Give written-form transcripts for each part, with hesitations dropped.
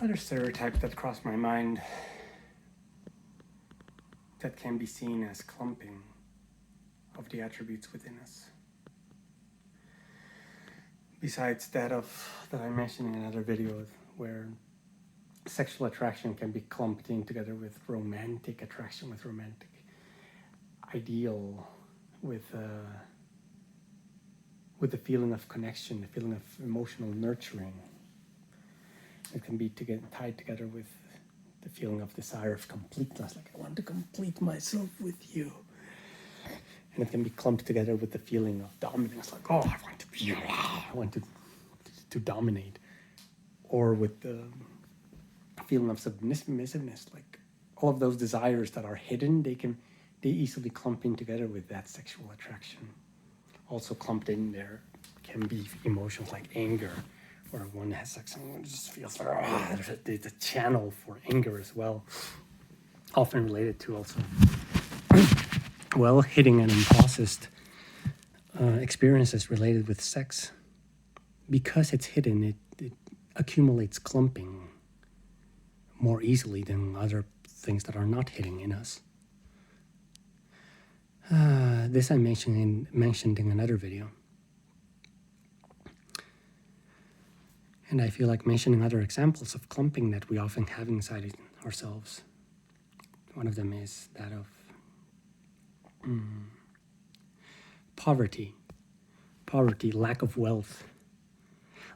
Other stereotype that crossed my mind that can be seen as clumping of the attributes within us. Besides that I mentioned in another video, where sexual attraction can be clumped in together with romantic attraction, with romantic ideal, with the feeling of connection, the feeling of emotional nurturing. It can be tied together with the feeling of desire of completeness, like I want to complete myself with you. And it can be clumped together with the feeling of dominance, like, oh, I want to dominate. Or with the feeling of submissiveness, like all of those desires that are hidden, they easily clump in together with that sexual attraction. Also clumped in there can be emotions like anger, where one has sex and one just feels there's a channel for anger as well, often related to also hidden and unprocessed experiences related with sex. Because it's hidden, it accumulates clumping more easily than other things that are not hidden in us. This I mentioned in another video. And I feel like mentioning other examples of clumping that we often have inside ourselves. One of them is that of poverty. Poverty, lack of wealth.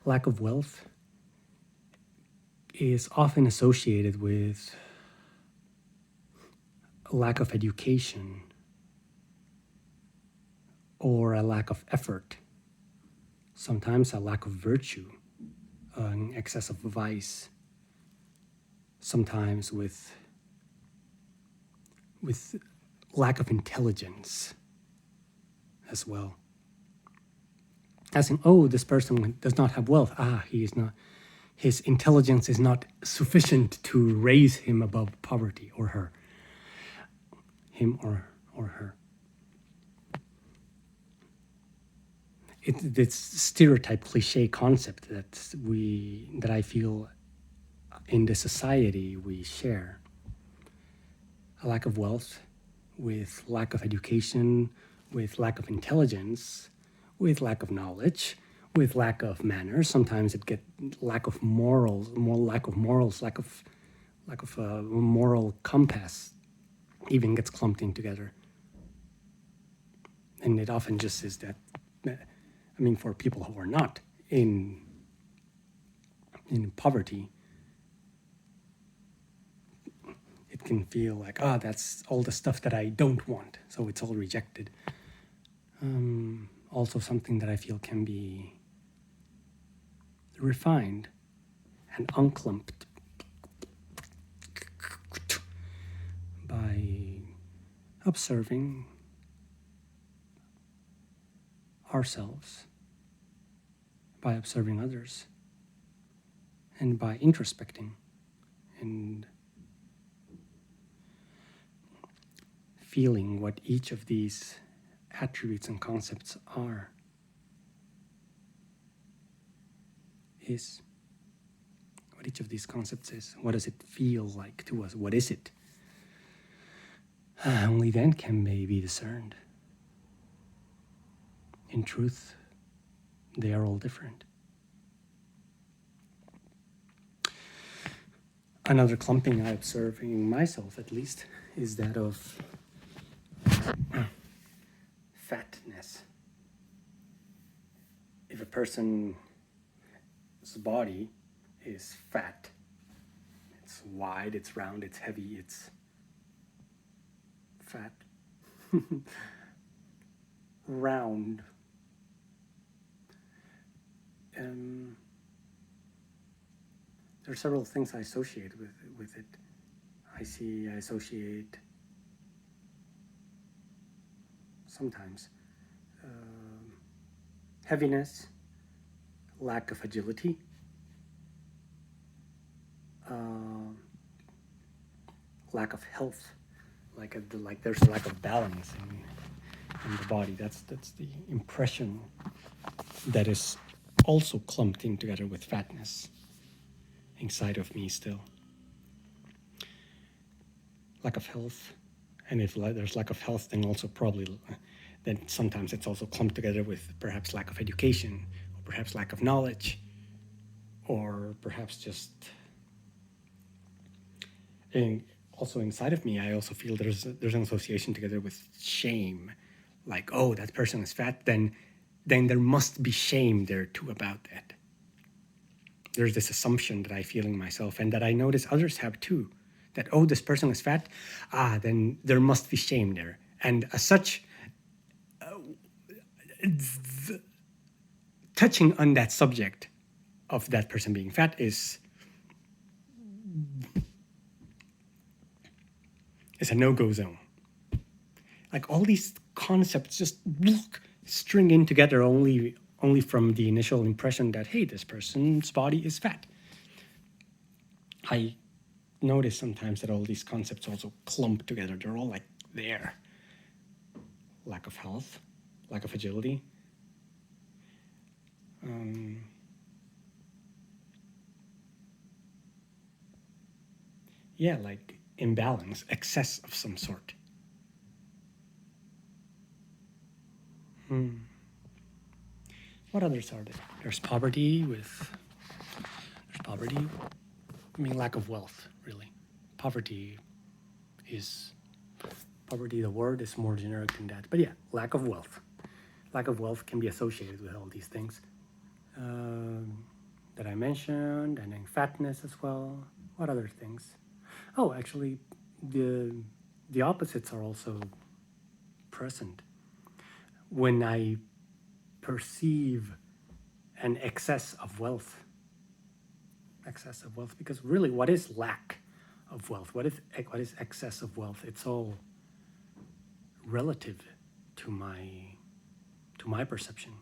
Lack of wealth is often associated with a lack of education or a lack of effort, sometimes a lack of virtue, an excess of vice, sometimes with lack of intelligence as well. As in, oh, this person does not have wealth. He is not. His intelligence is not sufficient to raise him above poverty, or her. Him or her. It's this stereotype, cliche concept that I feel in the society we share. A lack of wealth, with lack of education, with lack of intelligence, with lack of knowledge, with lack of manners. Sometimes it gets lack of morals, lack of moral compass, even gets clumped in together. And it often just is that, for people who are not in poverty, it can feel like, that's all the stuff that I don't want, so it's all rejected. Also something that I feel can be refined and unclumped by observing ourselves, by observing others, and by introspecting and feeling what each of these attributes and concepts is. What each of these concepts is. What does it feel like to us? What is it? Only then can they be discerned. In truth, they are all different. Another clumping I observe in myself, at least, is that of fatness. If a person's body is fat, it's wide, it's round, it's heavy, it's fat, round. There are several things I associate with it. I associate sometimes heaviness, lack of agility, lack of health, like there's a lack of balance in the body. That's the impression that is also clumped in together with fatness. inside of me still. Lack of health. And if there's lack of health, then also probably, then sometimes it's also clumped together with perhaps lack of education, or perhaps lack of knowledge, or perhaps just, and also inside of me, I also feel there's an association together with shame. Like, oh, that person is fat, then there must be shame there too about that. There's this assumption that I feel in myself and that I notice others have too, that, oh, this person is fat, then there must be shame there. And as such, touching on that subject of that person being fat is a no-go zone. Like all these concepts just string in together only from the initial impression that, hey, this person's body is fat. I notice sometimes that all these concepts also clump together. They're all like there. Lack of health, lack of agility. Yeah, like imbalance, excess of some sort. What others are there? There's poverty. I mean, lack of wealth, really. Poverty, the word is more generic than that. But yeah, lack of wealth. Lack of wealth can be associated with all these things that I mentioned, and then fatness as well. What other things? Oh, actually, the opposites are also present. When I perceive an excess of wealth, because really, what is lack of wealth? What is excess of wealth? It's all relative to my perception.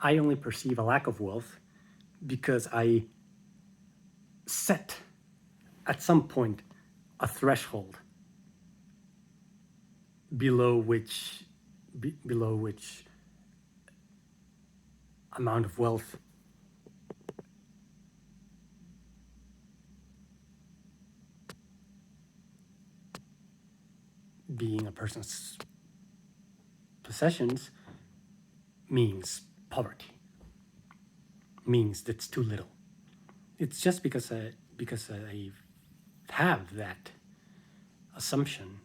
I only perceive a lack of wealth because I set at some point a threshold below which amount of wealth being a person's possessions means poverty, means that's too little. It's just because I have that assumption.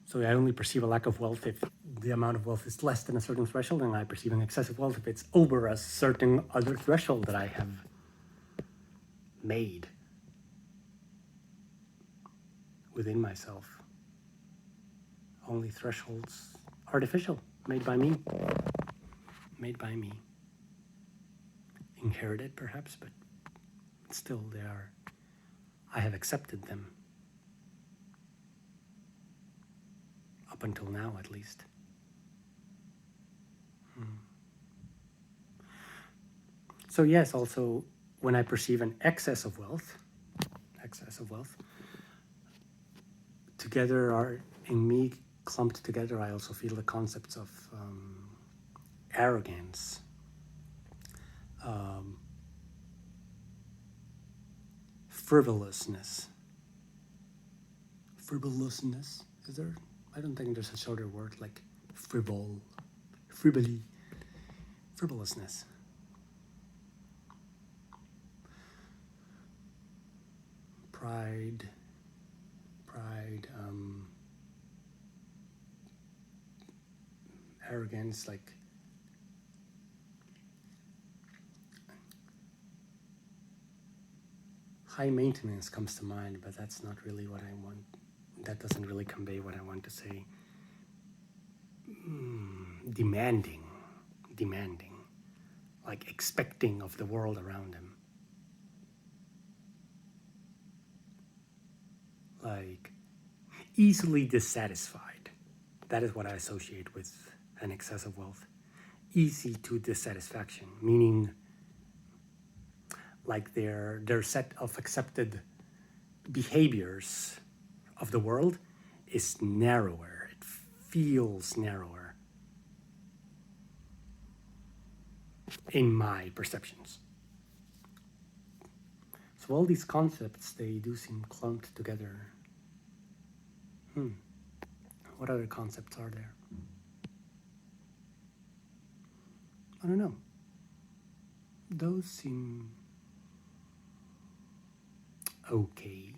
So I only perceive a lack of wealth if the amount of wealth is less than a certain threshold, and I perceive an excessive wealth if it's over a certain other threshold that I have made within myself. Only thresholds, artificial, made by me. Inherited perhaps, but still they are. I have accepted them. Up until now, at least. So yes, also when I perceive an excess of wealth, together are in me clumped together. I also feel the concepts of arrogance, frivolousness. Is there? I don't think there's a shorter word like frivolousness. Pride, arrogance, like high maintenance comes to mind, but that's not really what I want. That doesn't really convey what I want to say. Demanding, like expecting of the world around him. Like easily dissatisfied. That is what I associate with an excess of wealth. Easy to dissatisfaction, meaning like their set of accepted behaviors of the world is narrower. It feels narrower in my perceptions. So all these concepts, they do seem clumped together. What other concepts are there? I don't know. Those seem okay.